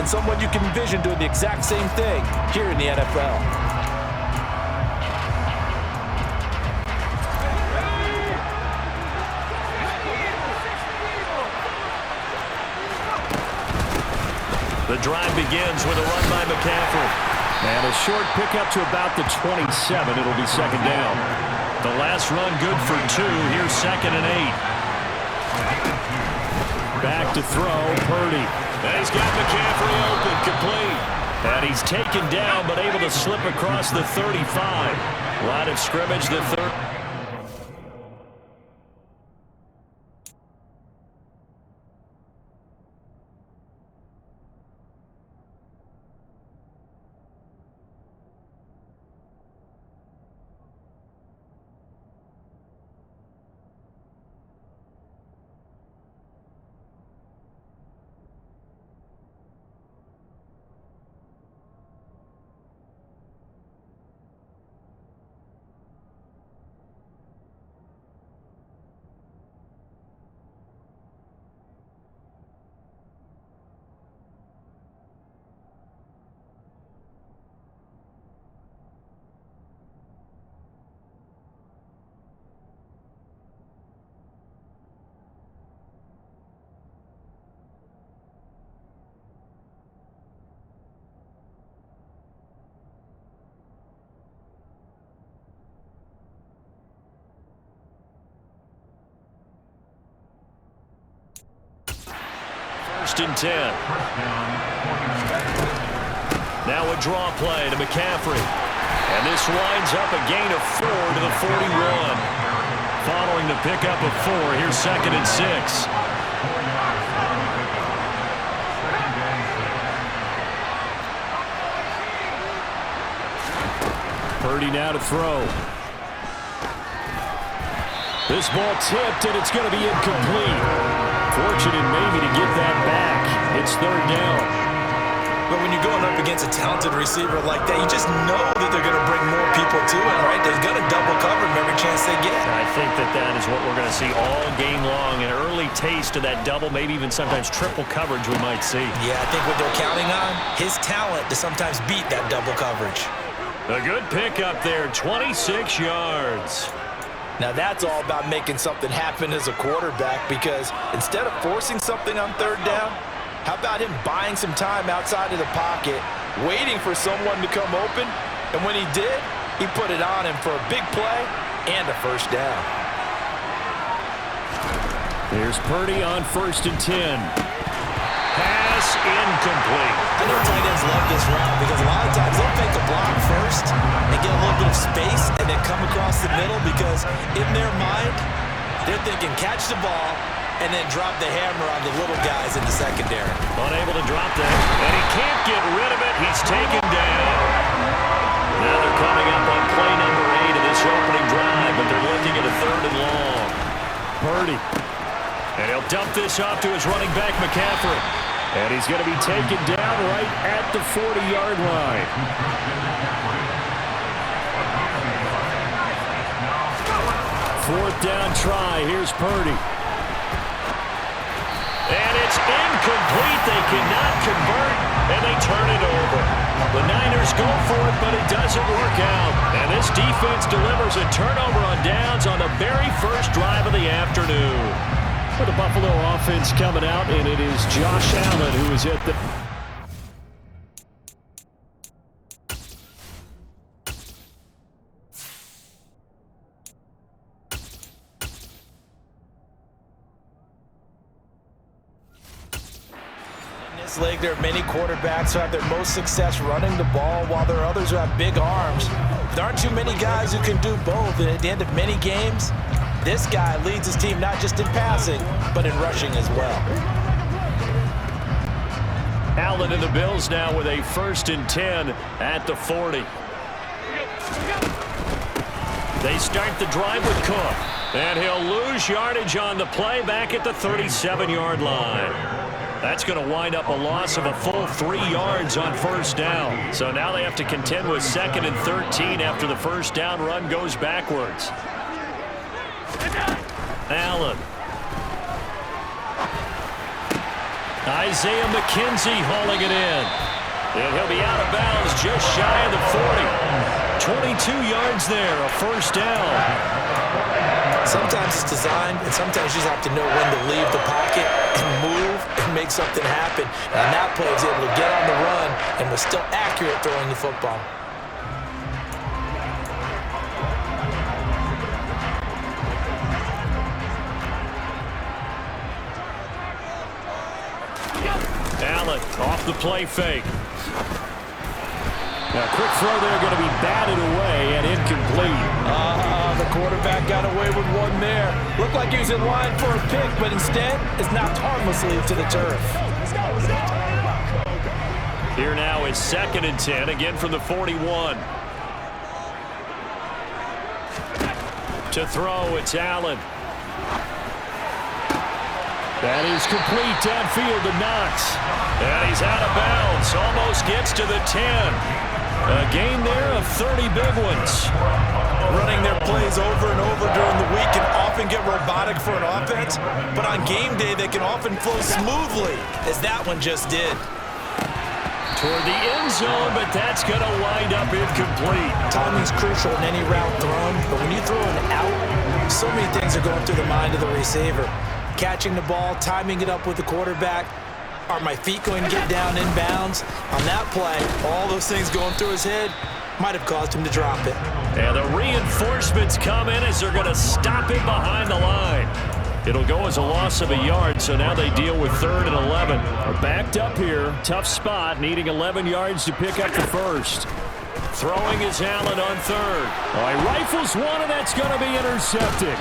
and someone you can envision doing the exact same thing here in the NFL. The drive begins with a run by McCaffrey. And a short pickup to about the 27. It'll be second down. The last run good for 2. Here's 2nd and 8. Back to throw, Purdy. And he's got McCaffrey open, complete. And he's taken down, but able to slip across the 35. Line of scrimmage, the 3rd. First and 10. Now a draw play to McCaffrey. And this winds up a gain of 4 to the 41. Following the pickup of 4, here's 2nd and 6. Purdy now to throw. This ball tipped, and it's going to be incomplete. Fortunate maybe to get that back. It's 3rd down. But when you're going up against a talented receiver like that, you just know that they're going to bring more people to him, right? They're going to double cover him every chance they get. I think that is what we're going to see all game long. An early taste of that double, maybe even sometimes triple coverage we might see. Yeah, I think what they're counting on, his talent to sometimes beat that double coverage. A good pickup there, 26 yards. Now that's all about making something happen as a quarterback, because instead of forcing something on 3rd down, how about him buying some time outside of the pocket, waiting for someone to come open, and when he did, he put it on him for a big play and a 1st down. Here's Purdy on 1st and 10. Pass incomplete. I know tight ends love this route because a lot of times they'll make a block first and get a little bit of space and then come across the middle, because in their mind, they're thinking catch the ball and then drop the hammer on the little guys in the secondary. Unable to drop that, and he can't get rid of it. He's taken down. Now they're coming up on play number 8 of this opening drive, but they're looking at a 3rd and long. Purdy. And he'll dump this off to his running back, McCaffrey. And he's going to be taken down right at the 40-yard line. 4th down try. Here's Purdy. And it's incomplete. They cannot convert, and they turn it over. The Niners go for it, but it doesn't work out. And this defense delivers a turnover on downs on the very first drive of the afternoon. For the Buffalo offense coming out, and it is Josh Allen who is at the... In this league, there are many quarterbacks who have their most success running the ball, while there are others who have big arms. There aren't too many guys who can do both, and at the end of many games, this guy leads his team not just in passing, but in rushing as well. Allen and the Bills now with a 1st and 10 at the 40. They start the drive with Cook, and he'll lose yardage on the play back at the 37-yard line. That's going to wind up a loss of a full 3 yards on 1st down. So now they have to contend with 2nd and 13 after the 1st down run goes backwards. Allen. Isaiah McKenzie hauling it in. And he'll be out of bounds just shy of the 40. 22 yards there, a first down. Sometimes it's designed, and sometimes you just have to know when to leave the pocket and move and make something happen. And that play was able to get on the run and was still accurate throwing the football. Allen off the play fake. Now, quick throw there, going to be batted away and incomplete. The quarterback got away with one there. Looked like he was in line for a pick, but instead is knocked harmlessly to the turf. Here now is 2nd and 10, again from the 41. To throw, it's Allen. That is complete downfield to Knox. And he's out of bounds. Almost gets to the 10. A gain there of 30 big ones. Running their plays over and over during the week can often get robotic for an offense, but on game day they can often flow smoothly, as that one just did. Toward the end zone, but that's going to wind up incomplete. Timing's crucial in any route thrown, but when you throw an out, so many things are going through the mind of the receiver. Catching the ball, timing it up with the quarterback. Are my feet going to get down in bounds? On that play, all those things going through his head might have caused him to drop it. And the reinforcements come in as they're going to stop him behind the line. It'll go as a loss of a yard, so now they deal with 3rd and 11. We're backed up here. Tough spot, needing 11 yards to pick up the first. Throwing is Allen on 3rd. Oh, he rifles one, and that's going to be intercepted.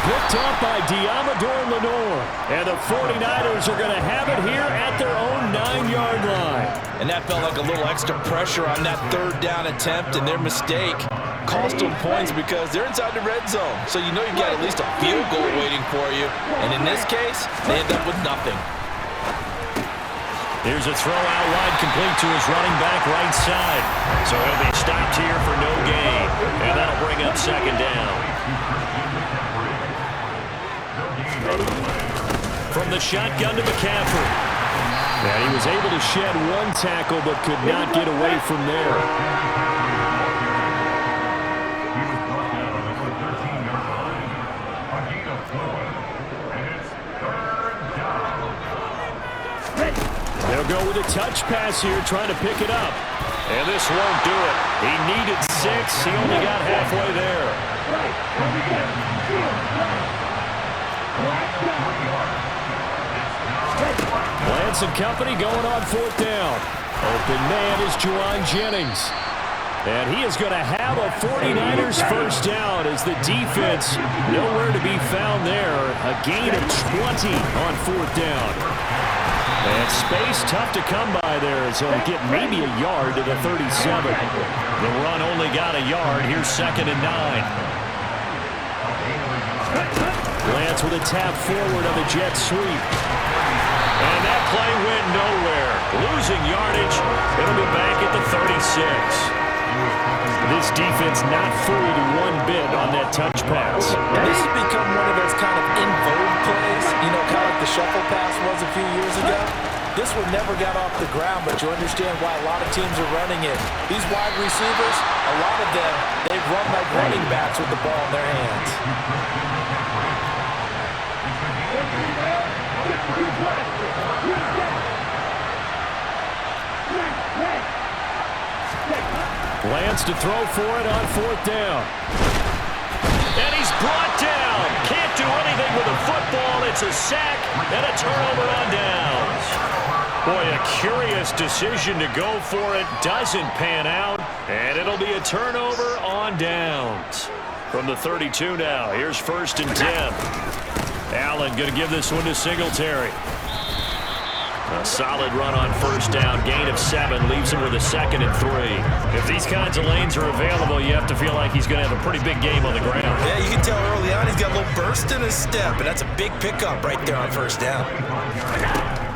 Picked up by Diamador Lenore. And the 49ers are going to have it here at their own 9-yard line. And that felt like a little extra pressure on that 3rd down attempt, and their mistake cost them points because they're inside the red zone. So you know you've got at least a field goal waiting for you. And in this case, they end up with nothing. Here's a throw out wide, complete to his running back right side. So he'll be stopped here for no gain. And that'll bring up 2nd down. From the shotgun to McCaffrey. And he was able to shed one tackle but could not get away from there. They'll go with a touch pass here, trying to pick it up. And this won't do it. He needed 6. He only got halfway there. Lance and company going on 4th down. Open man is Juwan Jennings. And he is going to have a 49ers first down as the defense nowhere to be found there. A gain of 20 on 4th down. And space tough to come by there as he'll get maybe a yard to the 37. The run only got a yard. Here's 2nd and 9. Lance with a tap forward on the jet sweep. And that play went nowhere. Losing yardage. It'll be back at the 36. This defense not fooled one bit on that touch pass. This has become one of those kind of in vogue plays, you know, kind of like the shuffle pass was a few years ago. This one never got off the ground, but you understand why a lot of teams are running it. These wide receivers, a lot of them, they've run like running backs with the ball in their hands. Lance to throw for it on 4th down. And he's brought down. Can't do anything with a football. It's a sack and a turnover on downs. Boy, a curious decision to go for it. Doesn't pan out. And it'll be a turnover on downs. From the 32 now, here's 1st and 10. Allen going to give this one to Singletary. A solid run on 1st down, gain of 7, leaves him with a 2nd and 3. If these kinds of lanes are available, you have to feel like he's going to have a pretty big game on the ground. Yeah, you can tell early on he's got a little burst in his step, and that's a big pickup right there on 1st down.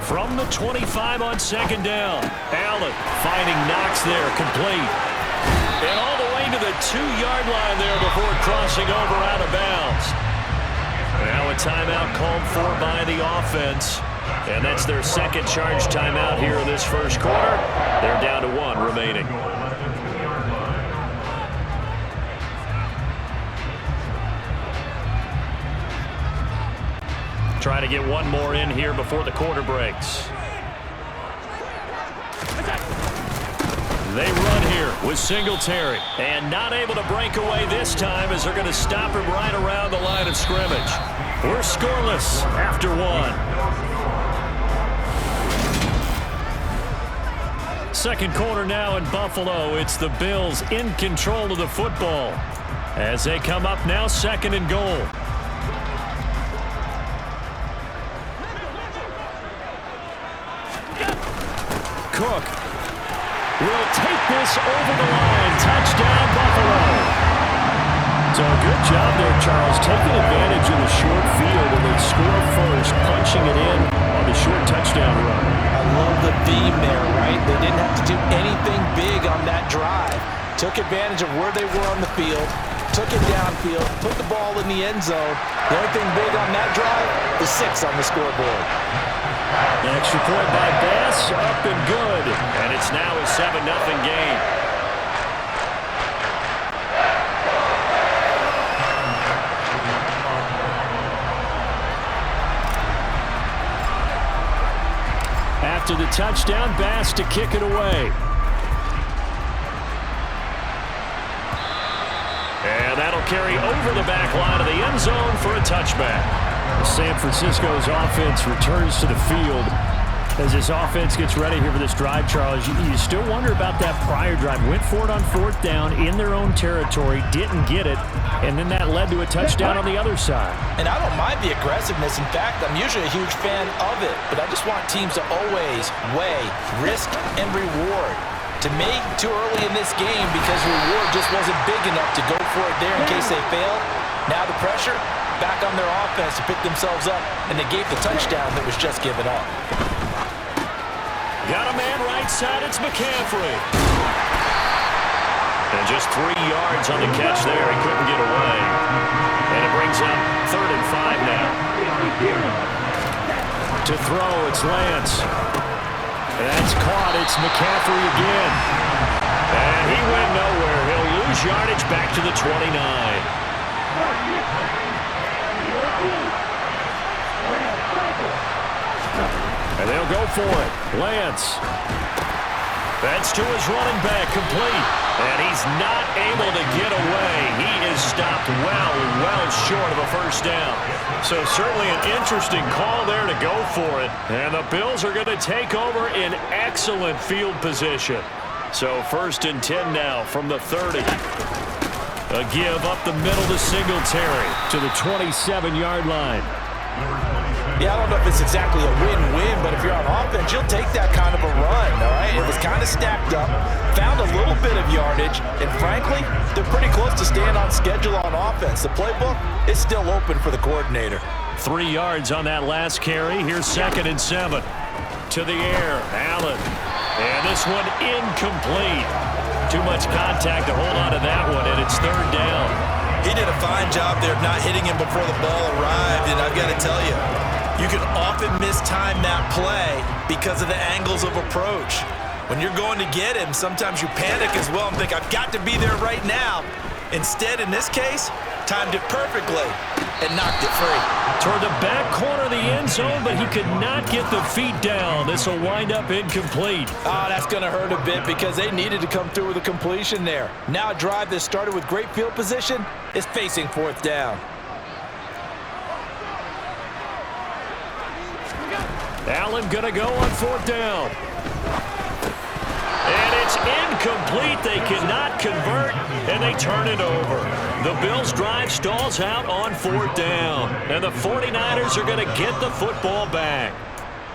From the 25 on 2nd down, Allen finding Knox there, complete. And all the way to the 2-yard line there before crossing over out of bounds. Now a timeout called for by the offense. And that's their second charge timeout here in this first quarter. They're down to 1 remaining. Try to get one more in here before the quarter breaks. They run here with Singletary. And not able to break away this time as they're going to stop him right around the line of scrimmage. We're scoreless after 1. Second quarter now in Buffalo. It's the Bills in control of the football as they come up now 2nd and goal. Cook will take this over the line. Touchdown, Buffalo. So good job there, Charles, taking advantage of the short field and they score first, punching it in on the short touchdown run. I love the theme there, right? They didn't have to do anything big on that drive. Took advantage of where they were on the field, took it downfield, put the ball in the end zone. The only thing big on that drive, the 6 on the scoreboard. The extra point by Bass, up and good. And it's now a 7-0 game. After the touchdown, Bass to kick it away. And that'll carry over the back line of the end zone for a touchback. San Francisco's offense returns to the field as this offense gets ready here for this drive, Charles. You still wonder about that prior drive. Went for it on 4th down in their own territory, didn't get it, and then that led to a touchdown on the other side. And I don't mind the aggressiveness. In fact, I'm usually a huge fan of it, but I just want teams to always weigh risk and reward. To me, too early in this game because reward just wasn't big enough to go for it there in case they failed. Now the pressure back on their offense to pick themselves up, and they gave the touchdown that was just given up. Got a man right side, it's McCaffrey. And just 3 yards on the catch there. He couldn't get away. And it brings up 3rd and 5 now. To throw, it's Lance. That's caught, it's McCaffrey again. And he went nowhere. He'll lose yardage back to the 29. And they'll go for it. Lance. That's to his running back, complete. And he's not able to get away. He is stopped well short of a first down. So certainly an interesting call there to go for it. And the Bills are going to take over in excellent field position. So 1st and 10 now from the 30. A give up the middle to Singletary to the 27-yard line. Yeah, I don't know if it's exactly a win-win, but if you're on offense, you'll take that kind of a run, all right? It was kind of stacked up, found a little bit of yardage, and frankly, they're pretty close to staying on schedule on offense. The playbook is still open for the coordinator. 3 yards on that last carry. Here's 2nd and 7. To the air, Allen. And this one incomplete. Too much contact to hold on to that one, and it's 3rd down. He did a fine job there of not hitting him before the ball arrived, and I've got to tell you, you can often mistime that play because of the angles of approach. When you're going to get him, sometimes you panic as well and think, I've got to be there right now. Instead, in this case, timed it perfectly and knocked it free. Toward the back corner of the end zone, but he could not get the feet down. This will wind up incomplete. Oh, that's going to hurt a bit because they needed to come through with a completion there. Now a drive that started with great field position is facing 4th down. Allen going to go on 4th down. And it's incomplete. They cannot convert, and they turn it over. The Bills' drive stalls out on 4th down, and the 49ers are going to get the football back.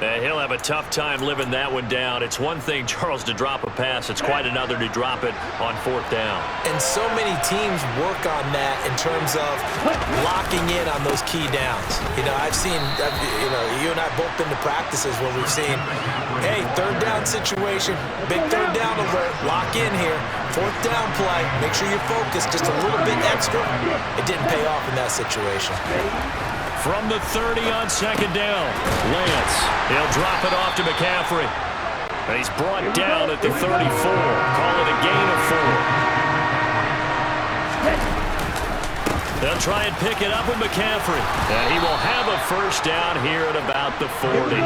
He'll have a tough time living that one down. It's one thing, Charles, to drop a pass. It's quite another to drop it on 4th down. And so many teams work on that in terms of locking in on those key downs. You know, I've seen, you and I both been to practices where we've seen, hey, 3rd down situation, big 3rd down alert, lock in here. 4th down play, make sure you're focused just a little bit extra. It didn't pay off in that situation. From the 30 on second down. Lance, he'll drop it off to McCaffrey. And he's brought down at the 34. Call it a gain of 4. They'll try and pick it up with McCaffrey. And he will have a first down here at about the 40.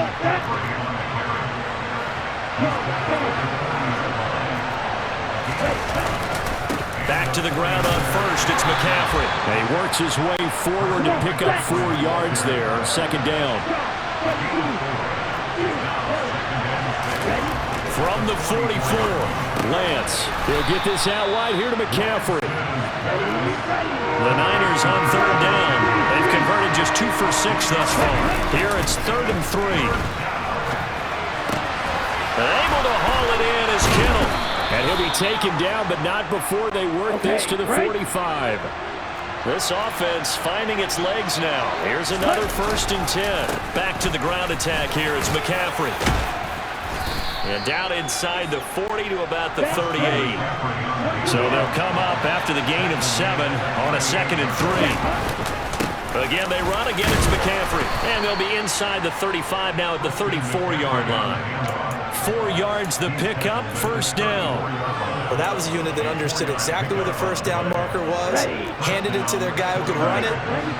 Back to the ground on first. It's McCaffrey. And he works his way forward to pick up 4 yards there on second down. From the 44, Lance. He'll get this out wide here to McCaffrey. The Niners on third down. They've converted just 2 for 6 thus far. Here it's 3rd and 3. Able to haul it in is Kittle. And he'll be taken down, but not before they work this to the 45. This offense finding its legs now. Here's another 1st and 10. Back to the ground attack here. It's McCaffrey. And down inside the 40 to about the 38. So they'll come up after the gain of 7 on a 2nd and 3. Again, they run. Again, it's McCaffrey. And they'll be inside the 35 now at the 34-yard line. 4 yards the pickup, first down. Well, that was a unit that understood exactly where the first down marker was, handed it to their guy who could run it,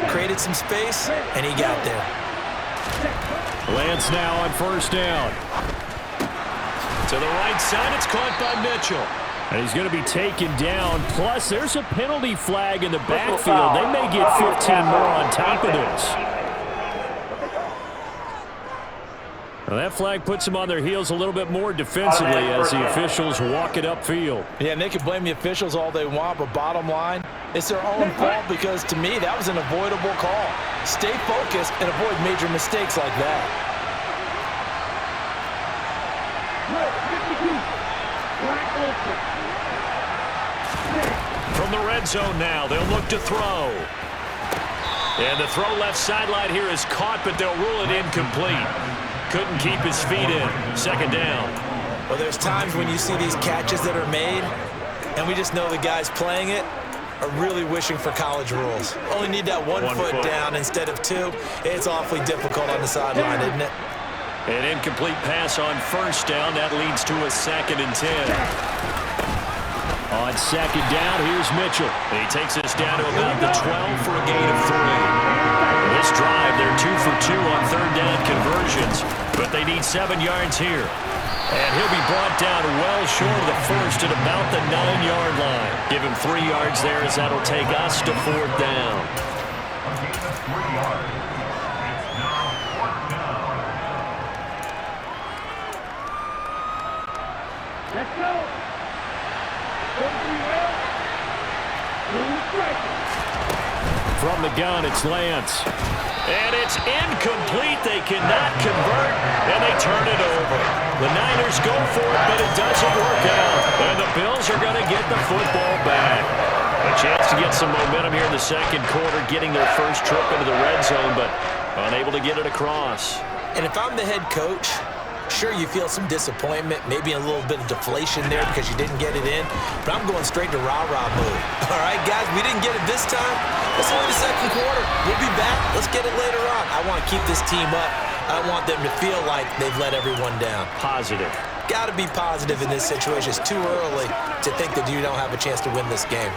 created some space, and he got there. Lance now on first down. To the right side, it's caught by Mitchell. And he's going to be taken down. Plus, there's a penalty flag in the backfield. They may get 15 more on top of this. Well, that flag puts them on their heels a little bit more defensively as the officials walk it upfield. Yeah, and they can blame the officials all they want, but bottom line, it's their own fault because, to me, that was an avoidable call. Stay focused and avoid major mistakes like that. From the red zone now, they'll look to throw. And the throw left sideline here is caught, but they'll rule it incomplete. Couldn't keep his feet in. Second down. Well, there's times when you see these catches that are made, and we just know the guys playing it are really wishing for college rules. Only need that one foot down instead of 2. It's awfully difficult on the sideline, isn't it? An incomplete pass on first down. That leads to a 2nd and 10. On second down, here's Mitchell. He takes us down to about the 12 for a gain of 3. This drive, they're 2 for 2 on third down conversions, but they need 7 yards here. And he'll be brought down well short of the first at about the 9-yard line. Give him 3 yards there as that'll take us to 4th down. Let's go. From the gun, it's Lance. And it's incomplete. They cannot convert, and they turn it over. The Niners go for it, but it doesn't work out. And the Bills are going to get the football back. A chance to get some momentum here in the second quarter, getting their first trip into the red zone, but unable to get it across. And if I'm the head coach, sure, you feel some disappointment, maybe a little bit of deflation there because you didn't get it in, but I'm going straight to rah-rah mode. All right, guys, we didn't get it this time. It's only the second quarter. We'll be back. Let's get it later on. I want to keep this team up. I want them to feel like they've let everyone down. Positive. Got to be positive in this situation. It's too early to think that you don't have a chance to win this game.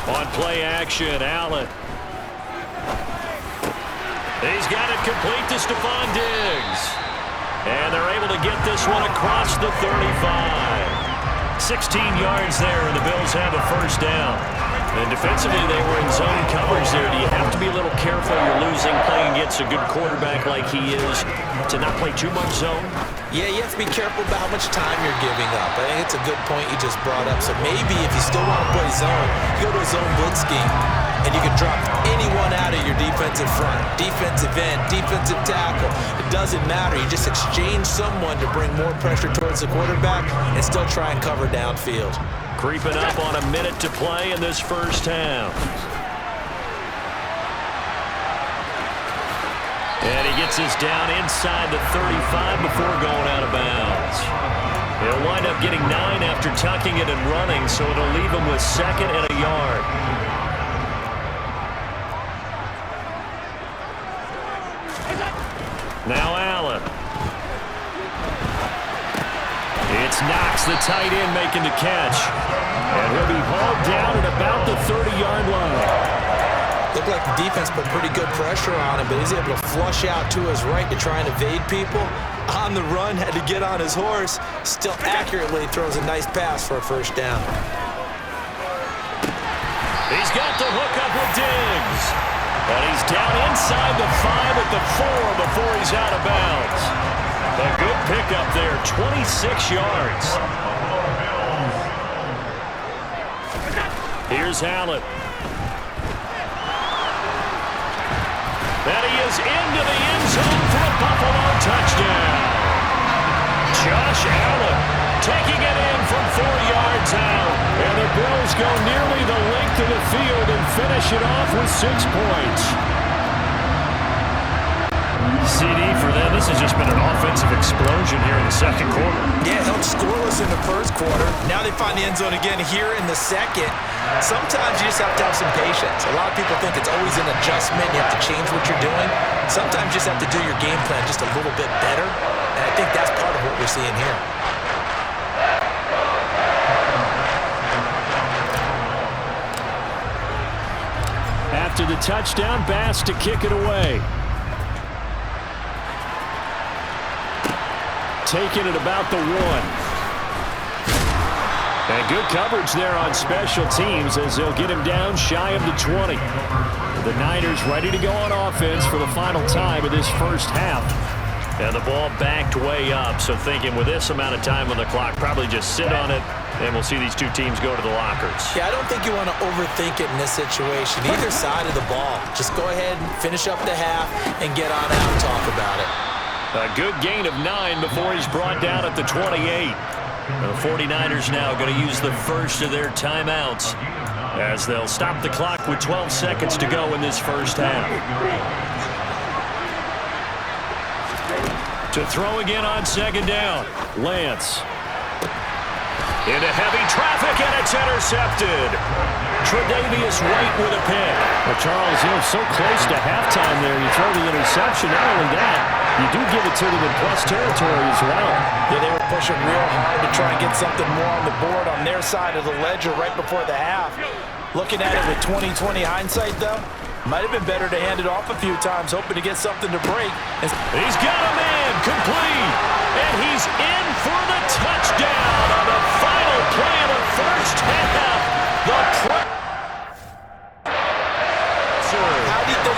On play action, Allen. He's got it complete to Stephon Diggs. And they're able to get this one across the 35. 16 yards there, and the Bills have a first down. And defensively, they were in zone coverage there. Do you have to be a little careful? You're losing, playing against a good quarterback like he is, to not play too much zone? Yeah, you have to be careful about how much time you're giving up. I think it's a good point you just brought up. So maybe if you still want to play zone, you go to a zone blitz scheme. and you can drop anyone out of your defensive front. Defensive end, defensive tackle. It doesn't matter. You just exchange someone to bring more pressure towards the quarterback and still try and cover downfield. Creeping up on a minute to play in this first half. And he gets this down inside the 35 before going out of bounds. He'll wind up getting 9 after tucking it and running, so it'll leave him with 2nd and a yard. Now Allen. It's Knox, the tight end, making the catch. And he'll be hauled down at about the 30-yard line. Looked like the defense put pretty good pressure on him, but he's able to flush out to his right to try and evade people. On the run, had to get on his horse. Still accurately throws a nice pass for a first down. He's got the hook up with Diggs. And he's down inside the 5 at the 4 before he's out of bounds. A good pickup there, 26 yards. Here's Allen. And he is into the end zone for a Buffalo touchdown. Josh Allen taking it in from 4 yards out. And the Bills go nearly the length of the field and finish it off with 6 points. CD for them, this has just been an offensive explosion here in the second quarter. Yeah, held scoreless in the first quarter. Now they find the end zone again here in the second. Sometimes you just have to have some patience. A lot of people think it's always an adjustment. You have to change what you're doing. Sometimes you just have to do your game plan just a little bit better. And I think that's part of what we're seeing here. After the touchdown, Bass to kick it away. Taking it about the 1. And good coverage there on special teams as they'll get him down shy of the 20. The Niners ready to go on offense for the final time of this first half. And the ball backed way up, so thinking with this amount of time on the clock, probably just sit on it, and we'll see these two teams go to the lockers. Yeah, I don't think you want to overthink it in this situation. Either side of the ball. Just go ahead and finish up the half and get on out and talk about it. A good gain of 9 before he's brought down at the 28. The 49ers now going to use the first of their timeouts as they'll stop the clock with 12 seconds to go in this first half. To throw again on second down, Lance. Into heavy traffic, and it's intercepted. Tre'Davious White with a pick. Well, Charles, so close to halftime there. You throw the interception. Not only that, you do give it to them in plus territory as well. Yeah, they were pushing real hard to try and get something more on the board on their side of the ledger right before the half. Looking at it with 20/20 hindsight, though, might have been better to hand it off a few times, hoping to get something to break. He's got a man complete, and he's in